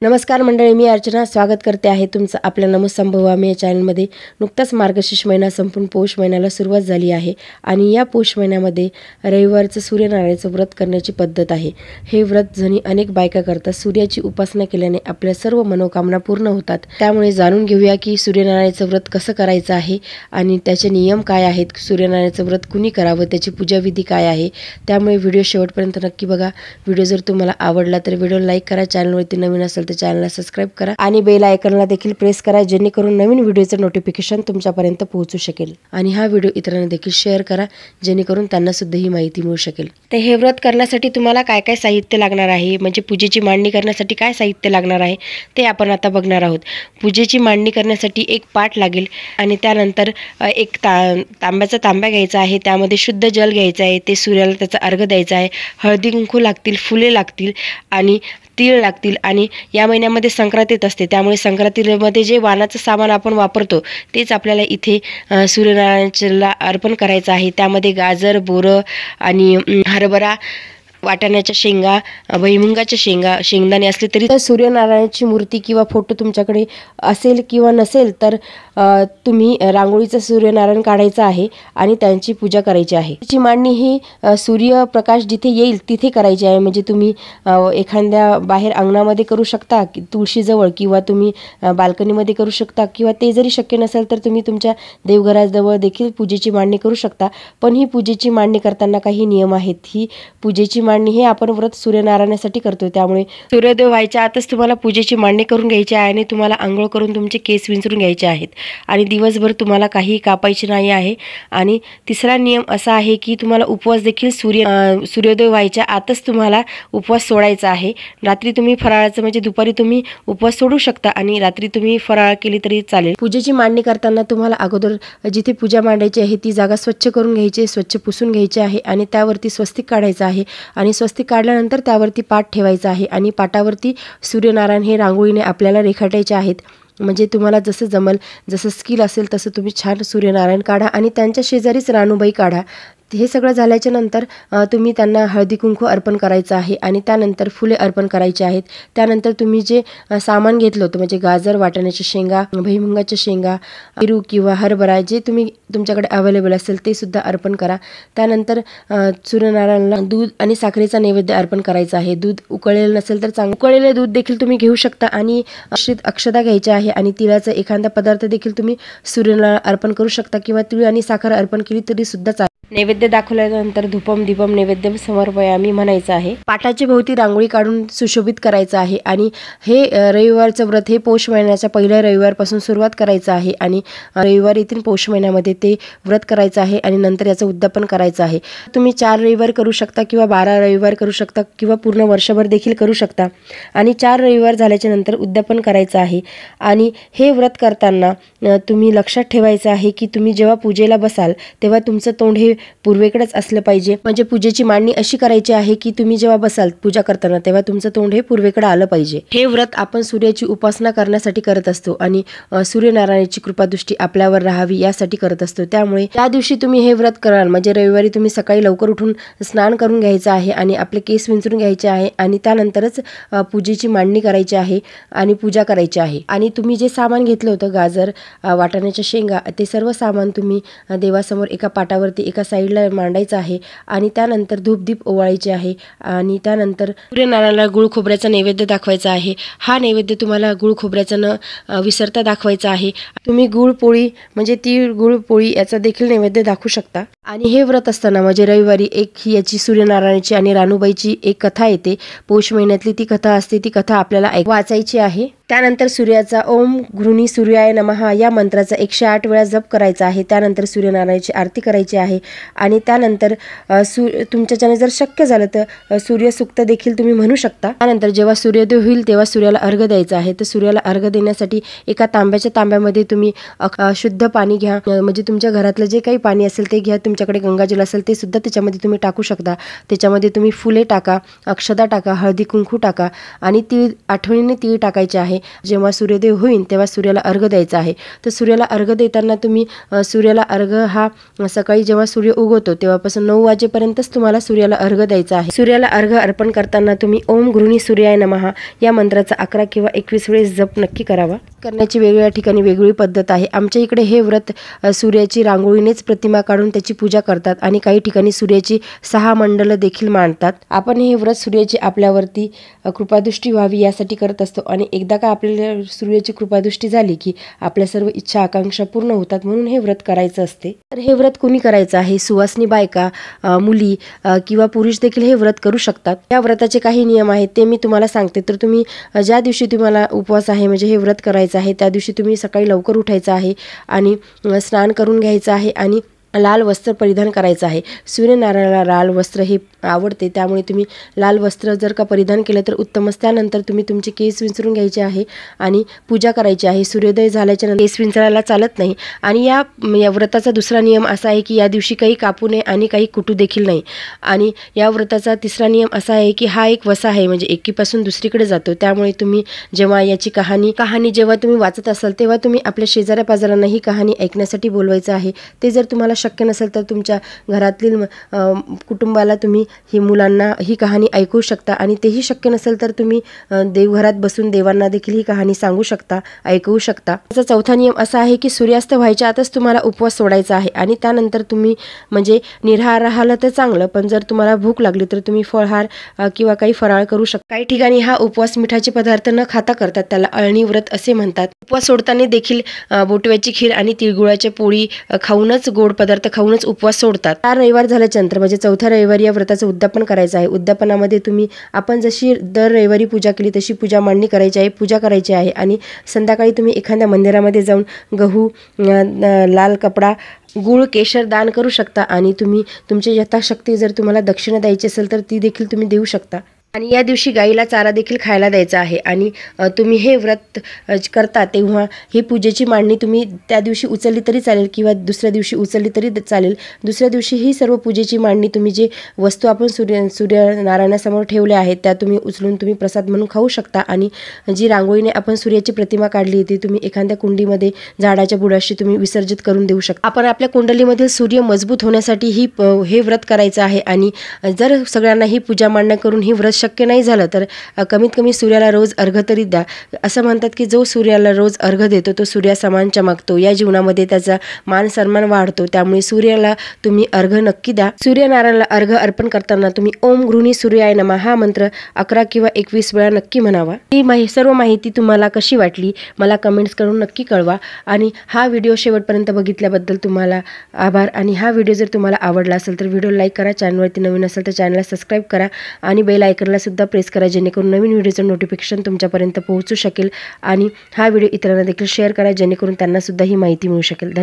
नमस्कार मंडळी, मी अर्चना स्वागत करते आहे तुमचं आपल्या नमो संभवामी या चॅनलमध्ये. नुकताच मार्गशीर्ष महिना संपून पौष महिन्याला सुरुवात झाली आहे आणि या पौष महिन्यामध्ये रविवारचं सूर्यनारायणाचं व्रत करण्याची पद्धत आहे. हे व्रत जणी अनेक बायका करतात. सूर्याची उपासना केल्याने आपल्या सर्व मनोकामना पूर्ण होतात. त्यामुळे जाणून घेऊया की सूर्यनारायणाचं व्रत कसं करायचं आहे आणि त्याचे नियम काय आहेत, सूर्यनारायणाचं व्रत कुणी करावं, त्याची पूजाविधी काय आहे. त्यामुळे व्हिडिओ शेवटपर्यंत नक्की बघा. व्हिडिओ जर तुम्हाला आवडला तर व्हिडिओ लाईक करा, चॅनलवरती नवीन असेल तर चॅनलला सबस्क्राईब करा आणि बेल आयकॉनला देखील प्रेस करा, जेणेकरून नवीन व्हिडिओचं नोटिफिकेशन तुमच्यापर्यंत पोहोचू शकेल. आणि हा व्हिडिओ इतरांना देखील शेअर करा, जेणेकरून त्यांना सुद्धा ही माहिती मिळू शकेल. तर हे व्रत करण्यासाठी तुम्हाला काय काय साहित्य लागणार आहे, म्हणजे पूजेची मांडणी करण्यासाठी काय साहित्य लागणार आहे ते आपण आता बघणार आहोत. पूजेची मांडणी करण्यासाठी एक पाट लागेल आणि त्यानंतर एक तांब्याचा तांब्या घ्यायचा आहे. त्यामध्ये शुद्ध जल घ्यायचं आहे. ते सूर्याला त्याचा अर्घ द्यायचा आहे. हळदी कुंकू लागतील, फुले लागतील आणि तीळ लागतील. आणि या महिन्यामध्ये संक्रांत येत असते, त्यामुळे संक्रांतीमध्ये जे वाणाचं सामान आपण वापरतो तेच आपल्याला इथे सूर्यनारायणाला अर्पण करायचं आहे. त्यामध्ये गाजर, बोरं आणि हरभरा, वाटाण्याच्या शेंगा, भुईमुगाच्या शेंगा, शेंगदाणे असले तरी. तर सूर्यनारायणाची मूर्ती किंवा फोटो तुमच्याकडे असेल किंवा नसेल तर तुम्ही रांगोळीचं सूर्यनारायण काढायचं आहे आणि त्यांची पूजा करायची आहे. त्याची मांडणी ही सूर्यप्रकाश जिथे येईल तिथे करायची आहे. म्हणजे तुम्ही एखाद्या बाहेर अंगणामध्ये करू शकता, तुळशीजवळ, किंवा तुम्ही बाल्कनीमध्ये करू शकता, किंवा ते जरी शक्य नसेल तर तुम्ही तुमच्या देवघराजवळ देखील पूजेची मांडणी करू शकता. पण ही पूजेची मांडणी करताना काही नियम आहेत. ही पूजेची मांडणी हे आपण व्रत सूर्यनारायणासाठी करतो, त्यामुळे सूर्योदय व्हायच्या आतच तुम्हाला पूजेची मांडणी करून घ्यायची आहे आणि तुम्हाला आंघोळ करून तुमचे केस विंचरून घ्यायचे आहेत आणि दिवसभर तुम्हाला काही कापायचे नाही आहे. आणि तिसरा नियम असा आहे की तुम्हाला उपवास देखील सूर्योदय व्हायच्या आतच तुम्हाला उपवास सोडायचा आहे. रात्री तुम्ही फराळाचं, म्हणजे दुपारी तुम्ही उपवास सोडू शकता आणि रात्री तुम्ही फराळ केली तरी चालेल. पूजेची मांडणी करताना तुम्हाला अगोदर जिथे पूजा मांडायची आहे ती जागा स्वच्छ करून घ्यायची, स्वच्छ पुसून घ्यायची आहे आणि त्यावरती स्वस्तिक काढायचं आहे. आणि स्वस्तिक काढल्यानंतर त्यावरती पाट ठेवायचा आहे आणि पाटावरती सूर्यनारायण हे रांगोळीने आपल्याला रेखाटायचे आहेत. म्हणजे तुम्हाला जसं जमल, जसं स्किल असेल तसं तुम्ही छान सूर्यनारायण काढा आणि त्यांच्या शेजारीच रानूबाई काढा. हे सगळं झाल्याच्या नंतर तुम्ही त्यांना हळदी कुंकू अर्पण करायचं आहे आणि त्यानंतर फुले अर्पण करायचे आहेत. त्यानंतर तुम्ही जे सामान घेतलं होतं, म्हणजे गाजर, वाटाण्याच्या शेंगा, भुईमुगाच्या शेंगा, पेरू किंवा हरभरा, जे तुम्ही तुमच्याकडे अवेलेबल असेल ते सुद्धा अर्पण करा. त्यानंतर सूर्यनारायणाला दूध आणि साखरेचा नैवेद्य अर्पण करायचा आहे. दूध उकळलेलं नसेल तर उकळलेले दूध देखील तुम्ही घेऊ शकता आणि अक्षता घ्यायच्या आहे आणि तिळाचा एखादा पदार्थ देखील तुम्ही सूर्यनारायणाला अर्पण करू शकता, किंवा तीळ आणि साखर अर्पण केली तरी सुद्धा चालेल. नैवेद्य दाखवल्यानंतर धूपम दीपम नैवेद्यम समर्पयामी म्हणायचं आहे. पाटाची भोवती रांगोळी काढून सुशोभित करायचं आहे. आणि हे रविवारचं व्रत हे पौष महिन्याच्या पहिल्या रविवारपासून सुरुवात करायचं आहे आणि रविवार येथील पौष महिन्यामध्ये ते व्रत करायचं आहे आणि नंतर याचं उद्यापन करायचं आहे. तुम्ही 4 रविवार करू शकता किंवा 12 रविवार करू शकता किंवा पूर्ण वर्षभर देखील करू शकता. आणि 4 रविवार झाल्याच्या नंतर उद्यापन करायचं आहे. आणि हे व्रत करताना तुम्ही लक्षात ठेवायचं आहे की तुम्ही जेव्हा पूजेला बसाल तेव्हा तुमचं तोंड हे पूर्वेकडेच असलं पाहिजे. म्हणजे पूजेची मांडणी अशी करायची आहे की तुम्ही जेव्हा बसाल पूजा करताना तेव्हा तुमचं तोंड हे पूर्वेकडे आलं पाहिजे. हे व्रत आपण सूर्याची उपासना करण्यासाठी करत असतो आणि सूर्यनारायणाची कृपादृष्टी आपल्यावर राहावी यासाठी करत असतो. त्यामुळे त्या दिवशी तुम्ही हे व्रत कराल, म्हणजे रविवारी तुम्ही सकाळी लवकर उठून स्नान करून घ्यायचं आहे आणि आपले केस विंचरून घ्यायचे आहे आणि त्यानंतरच पूजेची मांडणी करायची आहे आणि पूजा करायची आहे. आणि तुम्ही जे सामान घेतलं होतं, गाजर, वाटाण्याच्या शेंगा, ते सर्व सामान तुम्ही देवासमोर एका पाटावरती एका साईडला मांडायचं आहे आणि त्यानंतर धूपदीप ओवाळायचे आहे. आणि त्यानंतर सूर्यनारायणाला गुळ खोबऱ्याचा नैवेद्य दाखवायचा आहे. हा नैवेद्य तुम्हाला गुळ खोबऱ्याचा न विसरता दाखवायचा आहे. तुम्ही गुळ पोळी, म्हणजे तीळ गुळ पोळी याचा देखील नैवेद्य दाखवू शकता. आणि हे व्रत असताना म्हणजे रविवारी एक याची सूर्यनारायणाची आणि रानूबाईची एक कथा येते. पौष महिन्यातली ती कथा असते. ती कथा आपल्याला वाचायची आहे. त्यानंतर सूर्याचा ओम घृणी सूर्याय नमः या मंत्राचा 108 वेळा जप करायचा आहे. त्यानंतर सूर्यनारायणाची आरती करायची आहे. आणि त्यानंतर तुमच्याच्याने जर शक्य झालं तर सूर्यसूक्त देखील तुम्ही म्हणू शकता. त्यानंतर जेव्हा सूर्योदय होईल तेव्हा सूर्याला अर्घ द्यायचा आहे. तर सूर्याला अर्घ देण्यासाठी एका तांब्यामध्ये तुम्ही शुद्ध पाणी घ्या. म्हणजे तुमच्या घरातलं जे काही पाणी असेल ते घ्या. तुमच्याकडे गंगाजल असेल ते सुद्धा त्याच्यामध्ये तुम्ही टाकू शकता. त्याच्यामध्ये तुम्ही फुले टाका, अक्षता टाका, हळदी कुंकू टाका आणि तीळ, आठवणीने तीळ टाकायचे आहे. आहे, जेव्हा सूर्योदय होईल तेव्हा सूर्याला अर्घ्य द्यायचा आहे. तर सूर्याला अर्घ्य देताना तुम्ही सूर्याला अर्घ्य हा सकाळी जेव्हा सूर्य उगवतो तेव्हापासून 9 वाजेपर्यंतच तुम्हाला सूर्याला अर्घ्य द्यायचा आहे. सूर्याला अर्घ्य अर्पण करताना तुम्ही ओम गृहिणी सूर्याय नमः या मंत्राचा 11 किंवा 21 वेळेस जप नक्की करावा. करण्याची वेगवेगळ्या ठिकाणी वेगळी पद्धत आहे. आमच्या इकडे हे व्रत सूर्याची रांगोळीनेच प्रतिमा काढून त्याची पूजा करतात आणि काही ठिकाणी सूर्याची 6 मंडलं देखील मांडतात. आपण हे व्रत सूर्याची आपल्यावरती कृपादृष्टी व्हावी यासाठी करत असतो आणि एकदा का आपल्याला सूर्याची कृपादृष्टी झाली की आपल्या सर्व इच्छा आकांक्षा पूर्ण होतात, म्हणून हे व्रत करायचं असते. तर हे व्रत कुणी करायचं आहे? सुवासिनी बायका, मुली किंवा पुरुष देखील हे व्रत करू शकतात. या व्रताचे काही नियम आहेत ते मी तुम्हाला सांगते. तर तुम्ही ज्या दिवशी तुम्हाला उपवास आहे म्हणजे हे व्रत करायचं आहे त्या दिवशी तुम्ही सकाळी लवकर उठायचं आहे आणि स्नान करून घ्यायचं आहे आणि लाल वस्त्र परिधान करायचं आहे. सूर्यनारायणाला लाल वस्त्र हे आवडते, त्यामुळे तुम्ही लाल वस्त्र जर का परिधान केलं तर उत्तमच. त्यानंतर तुम्ही तुमचे केस विंचरून घ्यायचे आहे आणि पूजा करायची आहे. सूर्योदय झाल्याच्या नंतर केस विंचरायला चालत नाही. आणि या व्रताचा दुसरा नियम असा आहे की या दिवशी काही कापू नये आणि काही कुटू देखील नाही. आणि या व्रताचा तिसरा नियम असा आहे की हा एक वसा आहे, म्हणजे एकीपासून दुसरीकडे जातो. त्यामुळे तुम्ही जेव्हा याची कहाणी जेव्हा तुम्ही वाचत असाल तेव्हा तुम्ही आपल्या शेजाऱ्या पाजारांना ही कहाणी ऐकण्यासाठी बोलवायचं आहे. ते जर तुम्हाला शक्य नसेल तर तुमच्या घरातील कुटुंबाला तुम्ही ही मुलांना ही कहाणी ऐकू शकता आणि तेही शक्य नसेल तर तुम्ही देवघरात बसून देवांना देखील ही कहाणी सांगू शकता, ऐकवू शकता. त्याचा चौथा नियम असा आहे की सूर्यास्त व्हायच्या आतच तुम्हाला उपवास सोडायचा आहे आणि त्यानंतर तुम्ही म्हणजे निराहार राहिलं तर चांगलं, पण जर तुम्हाला भूक लागली तर तुम्ही फळहार किंवा काही फराळ करू शकता. काही ठिकाणी हा उपवास मिठाचे पदार्थ न खाता करतात, त्याला अळणी व्रत असे म्हणतात. उपवास सोडताना देखील बोटव्याची खीर आणि तिळगुळाची पोळी खाऊनच, गोड पदार्थ खाऊनच उपवास सोडतात. 4 रविवार झाल्याच्या नंतर म्हणजे चौथ्या रविवारी या व्रताचं उद्यापन करायचं आहे. उद्यापनामध्ये तुम्ही आपण जशी दर रविवारी पूजा केली तशी पूजा मांडणी करायची आहे आणि संध्याकाळी तुम्ही एखाद्या मंदिरामध्ये जाऊन गहू, लाल कपडा, गूळ, केशर दान करू शकता आणि तुम्ही तुमची यथाशक्ती जर तुम्हाला दक्षिणा द्यायची असेल तर ती देखील तुम्ही देऊ शकता. आणि या दिवशी गाईला चारा देखील खायला द्यायचा आहे. आणि तुम्ही हे व्रत करता तेव्हा ही पूजेची मांडणी तुम्ही त्या दिवशी उचलली तरी चालेल किंवा दुसऱ्या दिवशी उचलली तरी चालेल. दुसऱ्या दिवशी ही सर्व पूजेची मांडणी तुम्ही जे वस्तू आपण सूर्यनारायणासमोर ठेवल्या आहेत त्या तुम्ही उचलून तुम्ही प्रसाद म्हणून खाऊ शकता. आणि जी रांगोळीने आपण सूर्याची प्रतिमा काढली ती तुम्ही एखाद्या कुंडीमध्ये झाडाच्या बुडाशी तुम्ही विसर्जित करून देऊ शकता. आपण आपल्या कुंडलीमधील सूर्य मजबूत होण्यासाठी हे व्रत करायचं आहे. आणि जर सगळ्यांना ही पूजा मांडणी करून ही व्रत शक्य नाही झालं तर कमीत कमी सूर्याला रोज अर्घ्य तरी द्या. असं म्हणतात की जो सूर्याला रोज अर्घ्य देतो तो सूर्यासमान चमकतो, या जीवनामध्ये त्याचा मान सन्मान वाढतो. त्यामुळे सूर्याला तुम्ही अर्घ्य नक्की द्या. सूर्यनारायणाला अर्घ्य अर्पण करताना तुम्ही ओम गृहिणी सूर्याय नमः हा मंत्र 11 किंवा 21 वेळा नक्की म्हणावा. ही सर्व माहिती तुम्हाला कशी वाटली मला कमेंट्स करून नक्की कळवा. आणि हा व्हिडिओ शेवटपर्यंत बघितल्याबद्दल तुम्हाला आभार. आणि हा व्हिडिओ जर तुम्हाला आवडला असेल तर व्हिडिओ लाईक करा, चॅनलवरती नवीन असेल तर चॅनलला सबस्क्राईब करा आणि बेल आयकॉनला सुद्धा प्रेस करा, जेणेकरून नवीन व्हिडिओचं नोटिफिकेशन तुमच्यापर्यंत पोहोचू शकेल. आणि हा व्हिडिओ इतरांना देखील शेअर करा, जेणेकरून त्यांना सुद्धा ही माहिती मिळू शकेल.